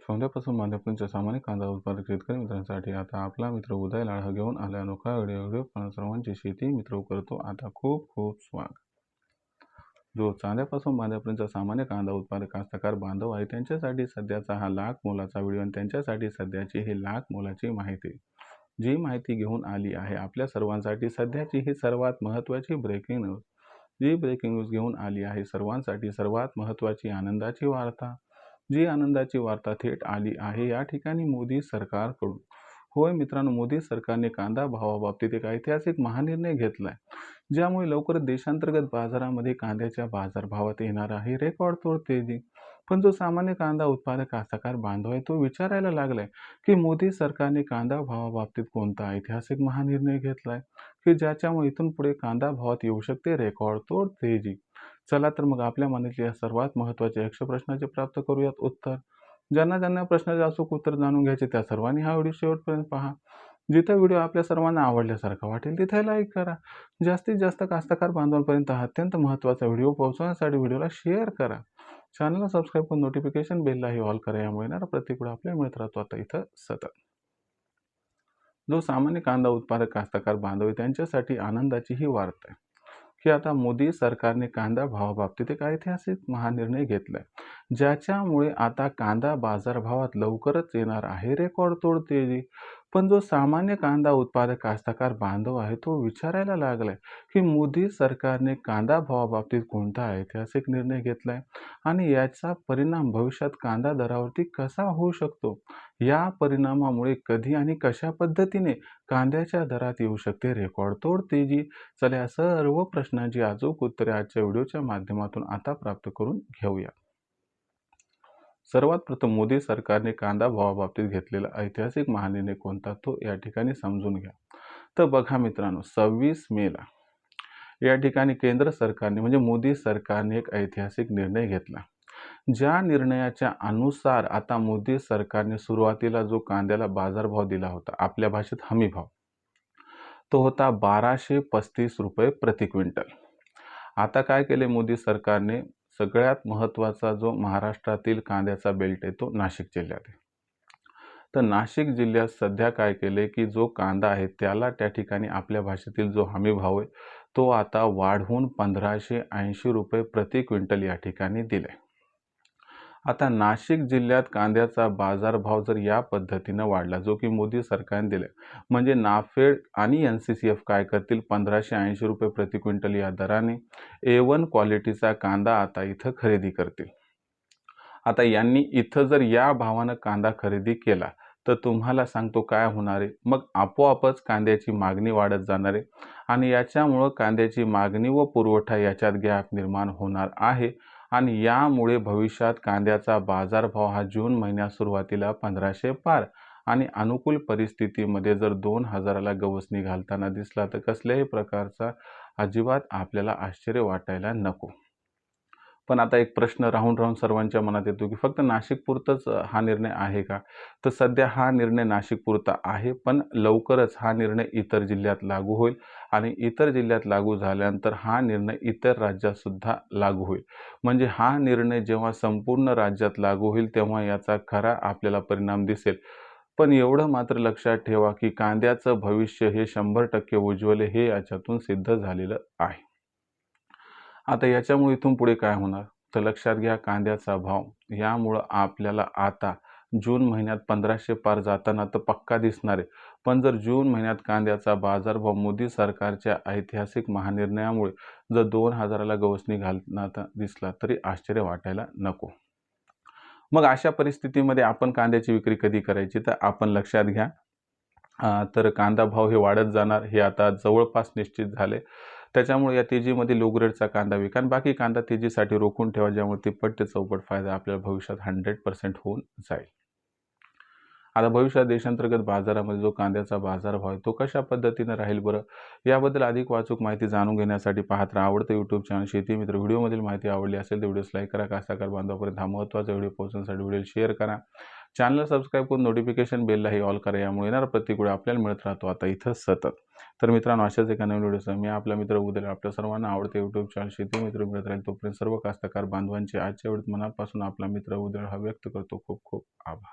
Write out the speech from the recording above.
सोंद्यापासून मांद्यापर्यंतच्या सामान्य कांदा उत्पादक शेतकरी मित्रांसाठी आता आपला मित्र उदय लाड घेऊन आला अनोखा व्हिडिओ पण सर्वांची शेती मित्र करतो आता खूप खूप स्वागत। जो चांद्यापासून बांध्यापर्यंतचा सामान्य कांदा उत्पादक कास्तकार बांधव आहे त्यांच्यासाठी सध्याचा हा लाख मोलाचा व्हिडिओ आणि त्यांच्यासाठी सध्याची ही लाख मोलाची माहिती जी माहिती घेऊन आली आहे आपल्या सर्वांसाठी सध्याची ही सर्वात महत्त्वाची ब्रेकिंग न्यूज। जी ब्रेकिंग न्यूज घेऊन आली आहे सर्वांसाठी सर्वात महत्त्वाची आनंदाची वार्ता। जी आनंदाची वार्ता थेट आली आहे या ठिकाणी मोदी सरकारकडून। होय मित्रांनो, मोदी सरकारने कांदा भावाबाबतीत एक ऐतिहासिक महानिर्णय घेतलाय ज्यामुळे लवकरच देशांतर्गत बाजारामध्ये कांद्याच्या बाजारभावात येणार आहे रेकॉर्ड तोड तेजी। पण जो सामान्य कांदा उत्पादक कास्तकार बांधव आहे तो विचारायला लागलाय की मोदी सरकारने कांदा भावाबाबतीत कोणता ऐतिहासिक महानिर्णय घेतलाय की ज्याच्यामुळे इथून पुढे कांदा भावात येऊ शकते रेकॉर्ड तोड तेजी। चला तर मग आपल्या मनातल्या या सर्वात महत्त्वाच्या 100 प्रश्नाचे प्राप्त करूयात उत्तर। ज्यांना प्रश्नाचे अचूक उत्तर जाणून घ्यायचे त्या सर्वांनी हा व्हिडिओ शेवटपर्यंत पहा। जिथे व्हिडिओ आपल्या सर्वांना आवडल्यासारखा वाटेल तिथे लाईक करा। जास्तीत जास्त कास्तकार बांधवांपर्यंत हा अत्यंत महत्त्वाचा व्हिडिओ पोहोचवण्यासाठी व्हिडिओला शेअर करा। चॅनलला सबस्क्राईब करून नोटिफिकेशन बेललाही ऑल करा यामुळे येणारा प्रत्येक व्हिडिओ आपल्याला मिळत राहतो आता इथं सतत। जो सामान्य कांदा उत्पादक कास्तकार बांधव आहे त्यांच्यासाठी आनंदाची ही वार्ता आहे की आता मोदी सरकारने कांदा भावाबाबतीत एक ऐतिहासिक महानिर्णय घेतलाय ज्याच्यामुळे आता कांदा बाजारभावात लवकरच येणार आहे रेकॉर्ड तोड तेजी। पण जो सामान्य कांदा उत्पादक कास्तकार बांधव आहे तो विचारायला लागलाय की मोदी सरकारने कांदा भावाबाबतीत कोणता ऐतिहासिक निर्णय घेतलाय आणि याचा परिणाम भविष्यात कांदा दरावरती कसा होऊ शकतो। या परिणामामुळे कधी आणि कशा पद्धतीने कांद्याच्या दरात येऊ शकते रेकॉर्ड तोड तेजी। चला या सर्व प्रश्नांची अचूक उत्तरे आजच्या व्हिडिओच्या माध्यमातून आता प्राप्त करून घेऊया। सर्वात प्रथम मोदी सरकारने कांदा भावाबाबतीत घेतलेला ऐतिहासिक महानिर्णय कोणता तो या ठिकाणी समजून घ्या। तर बघा मित्रांनो, 26 मेला या ठिकाणी केंद्र सरकारने म्हणजे मोदी सरकारने एक ऐतिहासिक निर्णय घेतला ज्या निर्णयाच्या अनुसार आता मोदी सरकारने सुरुवातीला जो कांद्याला बाजारभाव दिला होता आपल्या भाषेत हमी भाव तो होता 1235 रुपये प्रति क्विंटल। आता काय केले मोदी सरकारने, सगळ्यात महत्त्वाचा जो महाराष्ट्रातील कांद्याचा बेल्ट आहे तो नाशिक जिल्ह्यात आहे। तर नाशिक जिल्ह्यात सध्या काय केले की जो कांदा आहे त्याला त्या ठिकाणी आपल्या भाषेतील जो हमी भाव आहे तो आता वाढवून 1580 रुपये प्रति क्विंटल या ठिकाणी दिले। आता नाशिक जिल्ह्यात कांद्याचा बाजारभाव जर या पद्धतीने वाढला जो की मोदी सरकारने दिले म्हणजे नाफेड आणि NCCF काय करतील 1580 रुपये प्रति क्विंटल या दराने A1 क्वालिटीचा कांदा आता इथं खरेदी करतील। आता यांनी इथं जर या भावानं कांदा खरेदी केला तर तुम्हाला सांगतो काय होणार आहे, मग आपोआपच कांद्याची मागणी वाढत जाणार आहे आणि याच्यामुळे कांद्याची मागणी व पुरवठा याच्यात गॅप निर्माण होणार आहे आणि यामुळे भविष्यात कांद्याचा बाजारभाव हा जून महिन्यात सुरुवातीला 1500 पार आणि अनुकूल परिस्थितीमध्ये जर 2000ला गवसणी घालताना दिसला तर कसल्याही प्रकारचा अजिबात आपल्याला आश्चर्य वाटायला नको। पण आता एक प्रश्न राहून सर्वांच्या मनात येतो की फक्त नाशिक पुरतच हा निर्णय आहे का। तर सध्या हा निर्णय नाशिक पुरता आहे पण लवकरच हा निर्णय इतर जिल्ह्यात लागू होईल आणि इतर जिल्ह्यात लागू झाल्यानंतर हा निर्णय इतर राज्यात सुद्धा लागू होईल। म्हणजे हा निर्णय जेव्हा संपूर्ण राज्यात लागू होईल तेव्हा याचा खरा आपल्याला परिणाम दिसेल। पण एवढं मात्र लक्षात ठेवा की कांद्याचं भविष्य हे 100% उज्ज्वल हे याच्यातून सिद्ध झालेलं आहे। आता याच्यामुळे इथून पुढे काय होणार तर लक्षात घ्या, कांद्याचा भाव यामुळे आपल्याला आता जून महिन्यात 1500 पार जाताना तर पक्का दिसणार आहे। पण जर जून महिन्यात कांद्याचा बाजारभाव मोदी सरकारच्या ऐतिहासिक महानिर्णयामुळे जर 2000ला गवसणी घालताना दिसला तरी आश्चर्य वाटायला नको। मग अशा परिस्थितीमध्ये आपण कांद्याची विक्री कधी करायची तर आपण लक्षात घ्या, तर कांदा भाव हे वाढत जाणार हे आता जवळपास निश्चित झाले। त्याच्यामुळे या तेजीमध्ये लो ग्रेडचा कांदा विका आणि बाकी कांदा तेजीसाठी रोखून ठेवा ज्यामुळे तिप्पट ते चौपट फायदा आपल्याला भविष्यात 100% होऊन जाईल। आता भविष्यात देशांतर्गत बाजारामध्ये जो कांद्याचा बाजारभाव आहे तो कशा पद्धतीने राहील बरं, याबद्दल अधिक वाचूक माहिती जाणून घेण्यासाठी पाहत राहा आवडतं यूट्यूब चॅनल शेती मित्र। व्हिडिओमधील माहिती आवडली असेल तर व्हिडिओस लाईक करा, कास्तकार बांधवापर्यंत हा महत्त्वाचा व्हिडिओ पोहोचवण्यासाठी व्हिडिओ शेअर करा, चॅनलला सबस्क्राईब करून नोटिफिकेशन बेललाही ऑल करा यामुळे येणारा प्रत्येक व्हिडिओ आपल्याला मिळत राहतो आता इथं सतत। तर मित्रांनो, अशाच एका नवीन व्हिडिओसह मी आपला मित्र उदय आपल्या सर्वांना आवडते यूट्यूब चॅनल शेती मित्र मिळत राहील। तोपर्यंत सर्व कास्तकार बांधवांचे आजच्या व्हिडिओत मनापासून आपला मित्र उदय हा व्यक्त करतो। खूप खूप आभार।